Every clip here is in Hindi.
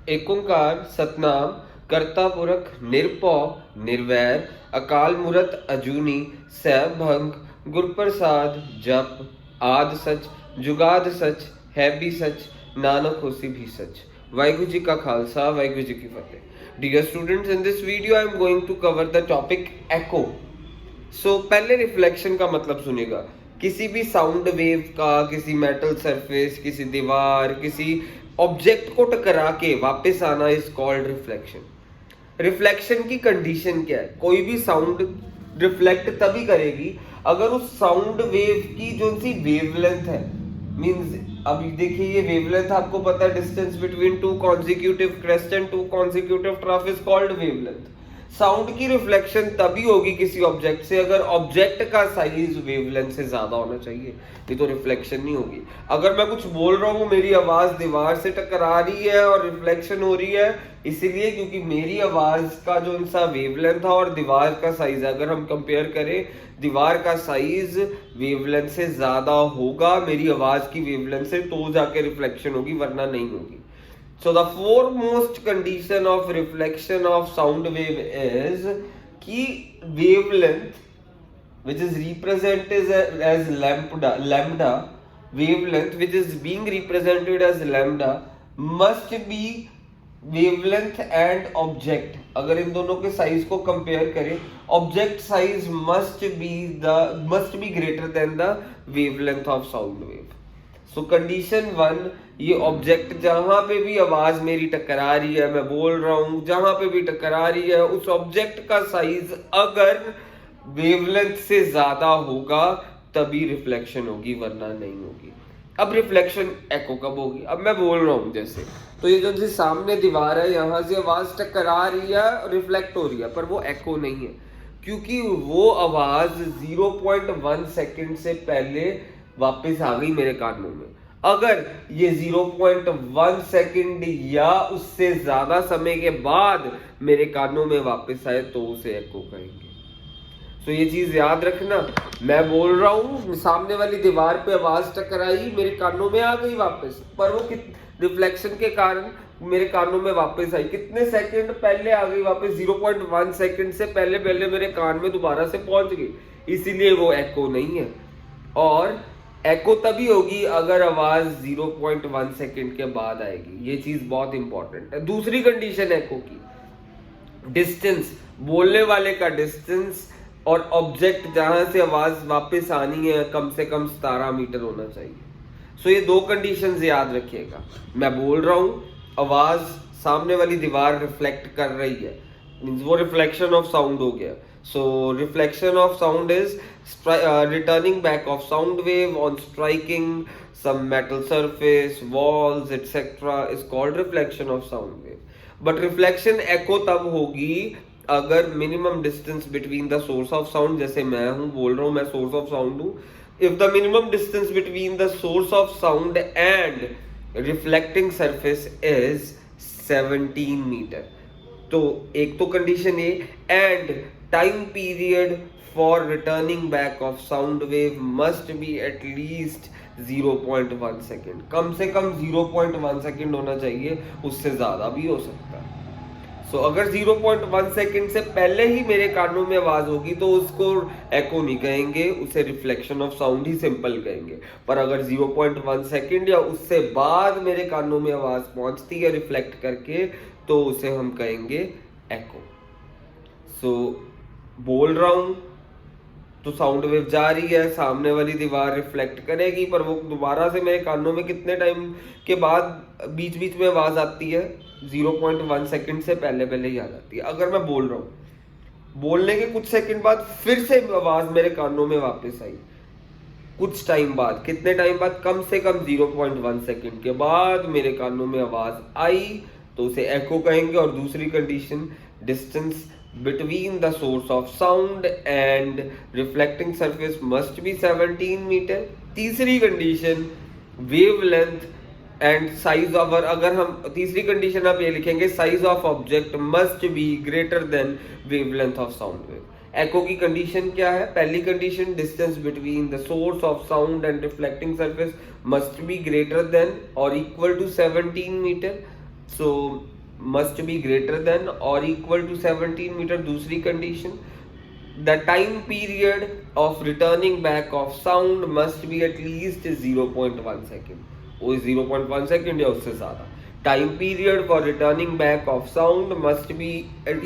एक ओंकार सतनाम करता पुरख निरपौ निर्वैर अकाल मूरत अजूनी सैभंग गुरप्रसाद जप आद सच जुगाद सच है भी सच नानक होसी भी सच। वाहिगुरु जी का खालसा वाहिगुरु जी की Fateh. Dear students, in this video I am going to cover the topic echo. पहले रिफ्लेक्शन का मतलब सुनेगा। किसी भी साउंड वेव का किसी मेटल सरफेस, किसी दीवार, किसी ऑब्जेक्ट को टकरा के वापस आना इज कॉल्ड रिफ्लेक्शन। रिफ्लेक्शन की कंडीशन क्या है? कोई भी साउंड रिफ्लेक्ट तभी करेगी अगर उस साउंड वेव की जो सी वेवलेंथ है, मींस अभी देखिए ये वेवलेंथ आपको पता है, distance between two consecutive crest and two consecutive trough is called wavelength. Sound की रिफ्लेक्शन तभी होगी किसी ऑब्जेक्ट से अगर ऑब्जेक्ट का साइज वेवलेंथ से ज्यादा होना चाहिए, नहीं तो रिफ्लेक्शन नहीं होगी। अगर मैं कुछ बोल रहा हूँ, मेरी आवाज दीवार से टकरा रही है और रिफ्लेक्शन हो रही है, इसीलिए क्योंकि मेरी आवाज का जो इनसा वेवलेंथ है और दीवार का साइज है, अगर हम कंपेयर करें, दीवार का साइज वेवलेंथ से ज्यादा होगा मेरी आवाज की वेवलेंथ से, तो जाके रिफ्लेक्शन होगी, वरना नहीं होगी। So the foremost condition of reflection of sound wave is कि wavelength which is represented as lambda wavelength which is being represented as lambda must be wavelength and object। अगर इन दोनों के साइज को कंपेयर करें, object size must be greater than the wavelength of sound wave। So condition one, ये ऑब्जेक्ट जहां पे भी आवाज मेरी टकरा रही है, मैं बोल रहा हूं, जहां पे भी टकरा रही है, उस ऑब्जेक्ट का साइज अगर वेवलेंथ से ज्यादा होगा तभी रिफ्लेक्शन होगी, वरना नहीं होगी। अब रिफ्लेक्शन एको कब होगी? अब मैं बोल रहा हूं जैसे, तो ये जो सामने दीवार है, यहां से आवाज टकरा रही है, रिफ्लेक्ट हो रही है, पर वो एको नहीं है, क्योंकि वो आवाज 0.1 सेकेंड से पहले वापस आ गई मेरे कानों में। अगर ये 0.1 सेकंड या उससे ज्यादा समय के बाद मेरे कानों में वापस आए तो उसे एको कहेंगे। तो ये चीज याद रखना, मैं बोल रहा हूं, सामने वाली दीवार पे आवाज टकराई, मेरे कानों में आ गई वापस, पर वो रिफ्लेक्शन के कारण मेरे कानों में वापस आई, कितने सेकंड पहले आ गई वापस? 0.1 सेकंड से पहले पहले मेरे कान में दोबारा से पहुंच गई, इसीलिए वो एको नहीं है। और एको तभी होगी अगर आवाज 0.1 सेकंड के बाद आएगी, ये चीज बहुत इंपॉर्टेंट है। दूसरी कंडीशन एको की, डिस्टेंस, बोलने वाले का डिस्टेंस और ऑब्जेक्ट जहां से आवाज वापस आनी है कम से कम 17 मीटर होना चाहिए। सो ये दो कंडीशंस याद रखिएगा। मैं बोल रहा हूं, आवाज सामने वाली दीवार रिफ्लेक्ट कर रही है, मींस वो रिफ्लेक्शन ऑफ साउंड हो गया। So reflection of sound is returning back of sound wave on striking some metal surface, walls, etc. is called reflection of sound wave. But reflection echo तब होगी अगर minimum distance between the source of sound, जैसे मैं हूँ बोल रहा हूँ, मैं source of sound हूँ, if the minimum distance between the source of sound and reflecting surface is 17 meter। तो एक तो कंडीशन ये, and time period for returning back of sound wave must be at least 0.1 second, कम से कम 0.1 सेकेंड होना चाहिए, उससे ज्यादा भी हो सकता है। सो अगर 0.1 सेकेंड से पहले ही मेरे कानों में आवाज होगी तो उसको एको नहीं कहेंगे, उसे reflection of sound he simple कहेंगे। पर अगर 0.1 सेकेंड या उससे बाद मेरे कानों में आवाज पहुंचती है रिफ्लेक्ट करके, तो उसे हम कहेंगे एको। सो बोल रहा हूं तो साउंड वेव जा रही है, सामने वाली दीवार रिफ्लेक्ट करेगी, पर वो दोबारा से मेरे कानों में कितने टाइम के बाद बीच बीच में आवाज आती है? 0.1 सेकंड से पहले पहले ही आ जाती है। अगर मैं बोल रहा हूं, बोलने के कुछ सेकंड बाद फिर से आवाज मेरे कानों में वापस आई, कुछ टाइम बाद, कितने टाइम बाद? कम से कम 0.1 सेकंड के बाद मेरे कानों में आवाज आई, तो उसे एको कहेंगे। और दूसरी condition, distance between the source of sound and reflecting surface must be 17 metre. तीसरी condition, wavelength and size of, अगर हम तीसरी कंडीशन आप ये लिखेंगे, size of object must be greater than wavelength of sound wave. Echo की कंडीशन क्या है? पहली condition, distance between the source of sound and reflecting surface must be greater than और equal to 17 metre. So must be greater than or equal to 17 meter. दूसरी condition, the time period of returning back of sound must be at least 0.1 second. वो 0.1 second या उससे ज़्यादा. Time period for returning back of sound must be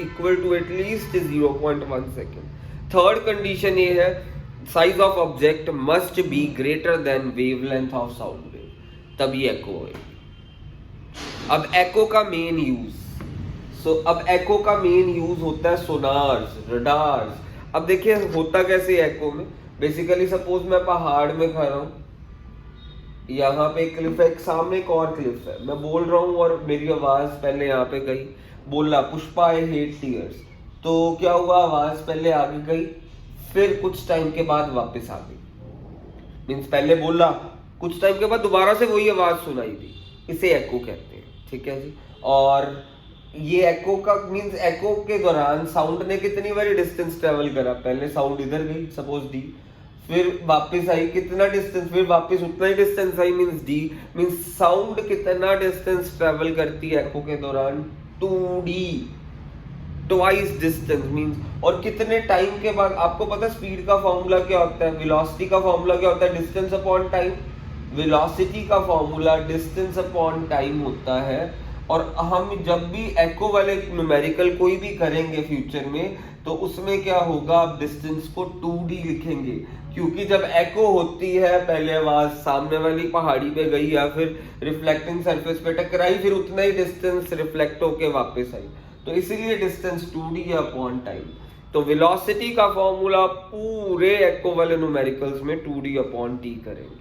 equal to at least 0.1 second. Third condition ये है, size of object must be greater than wavelength of sound wave. तभी echo होगी. अब echo का main use, अब echo का main use होता है सोनार्स, रडार्स. अब देखिए होता कैसे echo में, बेसिकली सपोज मैं पहाड़ में खड़ा हूँ, यहाँ पे एक क्लिफ है, एक सामने एक और क्लिफ है, मैं बोल रहा हूँ और मेरी आवाज पहले यहाँ पे गई, बोला पुष्पा आई हेट टीयर्स, तो क्या हुआ, आवाज पहले आगे गई, फिर कुछ टाइम के बाद वापस आ गई. मीन्स पहले बोला, कुछ टाइम के बाद दोबारा से वही आवाज सुनाई दी. इसे एको कहते हैं. ठीक है जी. और ये एको का मीन्स एको के दौरान साउंड ने कितनी बारी डिस्टेंस ट्रेवल करा. पहले साउंड इधर गई, सपोज डी, फिर वापस आई, कितना डिस्टेंस, फिर वापस उतना ही डिस्टेंस आई, मीन्स डी. मीन्स साउंड कितना डिस्टेंस ट्रेवल करती है एको के दौरान, 2d, ट्वाइस डिस्टेंस. मीन्स और कितने टाइम के बाद. आपको पता है स्पीड का फॉर्मूला क्या होता है, वेलोसिटी का फॉर्मूला क्या होता है, डिस्टेंस अपॉन टाइम. वेलोसिटी का फॉर्मूला डिस्टेंस अपॉन टाइम होता है. और हम जब भी एको वाले न्यूमेरिकल कोई भी करेंगे फ्यूचर में, तो उसमें क्या होगा, आप डिस्टेंस को 2d लिखेंगे, क्योंकि जब एको होती है पहले आवाज सामने वाली पहाड़ी पे गई या फिर रिफ्लेक्टिंग सरफेस पे टकराई, फिर उतना ही डिस्टेंस रिफ्लेक्ट होके वापस आई, तो इसीलिए डिस्टेंस 2d है अपॉन टाइम. तो वेलोसिटी का फॉर्मूला पूरे एको वाले न्यूमेरिकल्स में 2d अपॉन t करेंगे.